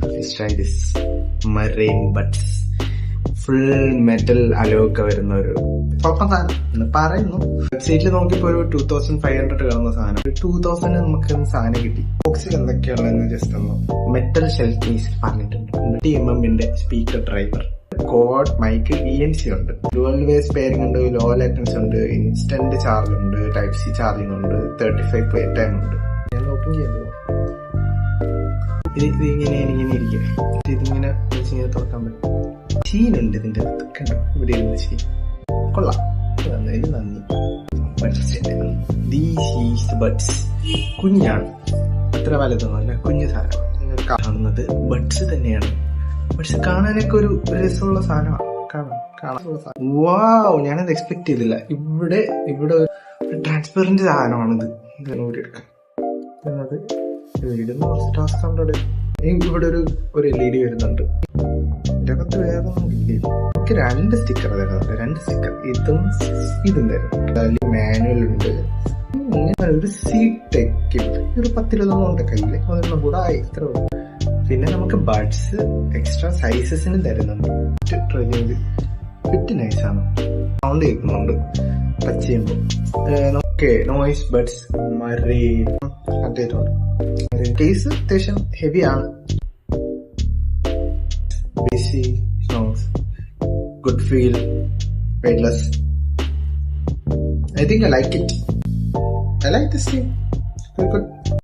Let's try this Marine Buds. Full metal അലോക്കെ വരുന്ന ഒരു പപ്പ സാധനം പറയുന്നു. വെബ്സൈറ്റിൽ നോക്കിയപ്പോ ഒരു 2500 കാണുന്ന സാധനം 2000 നമുക്ക് സാധനം കിട്ടി. ബോക്സിൽ എന്തൊക്കെയുള്ളതെന്ന് ജസ്റ്റ് ഒന്ന് മെറ്റൽ ഷെൽ കേസ് പറഞ്ഞിട്ടുണ്ട്. 20mm speaker driver, quad mic, ENC ഉണ്ട്, ഡുവൽ വേ സ്പെയറിംഗ് ഉണ്ട്, ലോ ലാറ്റൻസി ഉണ്ട്, ഇൻസ്റ്റന്റ് ചാർജ് ഉണ്ട്, ടൈപ്പ് സി ചാർജിംഗ് ഉണ്ട്, 35 പ്ലേ ടൈം ഉണ്ട്. ഞാൻ ഓപ്പൺ ചെയ്തു. ഇതിങ്ങനെ ഇരിക്കും. ഇതിങ്ങനെ തുറക്കാൻ പറ്റും. ചീനുണ്ട് ഇതിന്റെ അകത്ത്. കണ്ടോ ഇവിടെ ഇരുന്ന് ചെയ്യും. കൊള്ളാം. നന്ദി. ബഡ്സ് കുഞ്ഞാണ്, അത്ര വലുതൊന്നുമല്ല, കുഞ്ഞു സാധനം. നിങ്ങൾ കാണുന്നത് ബഡ്സ് തന്നെയാണ്. ബഡ്സ് കാണാനൊക്കെ ഒരു രസമുള്ള സാധനമാണ്. കാണാനുള്ള സാധനം. വാവ്, ഞാനത് എക്സ്പെക്ട് ചെയ്തില്ല. ഇവിടെ ഒരു ട്രാൻസ്പെറന്റ് സാധനമാണിത്. ഊരി എടുക്കാം. ഇടുന്ന കുറച്ച് ടാസ്ക് ഉണ്ട്. ഇവിടെ ഒരു LED വരുന്നുണ്ട്. ഇതിനകത്ത് വേറെ നമുക്ക് 2 സ്റ്റിക്കർ തരുന്നുണ്ട്. 2 സ്റ്റിക്കർ ഇതും തരും. മാനുവൽ ഉണ്ട്. ഇങ്ങനെ ഒരു സീറ്റ് ടെക്കും ഒരു 10-20 ഉണ്ട് കയ്യില്. അതൊന്നും കൂടെ ഇത്ര. പിന്നെ നമുക്ക് ബഡ്സ് എക്സ്ട്രാ സൈസസിന് തരുന്നുണ്ട്. ഫിറ്റ് നൈസാണ്. സൗണ്ട് കേൾക്കുന്നുണ്ട് ടച്ച് ചെയ്യുമ്പോൾ. നമുക്ക് നോയ്സ് ബഡ്സ് മറീൻ അത്യാവശ്യമുണ്ട്. കേസ് അത്യാവശ്യം ഹെവിയാണ്. ബേസി songs, good feel, weightless. I think I like it. I like this thing. Very good.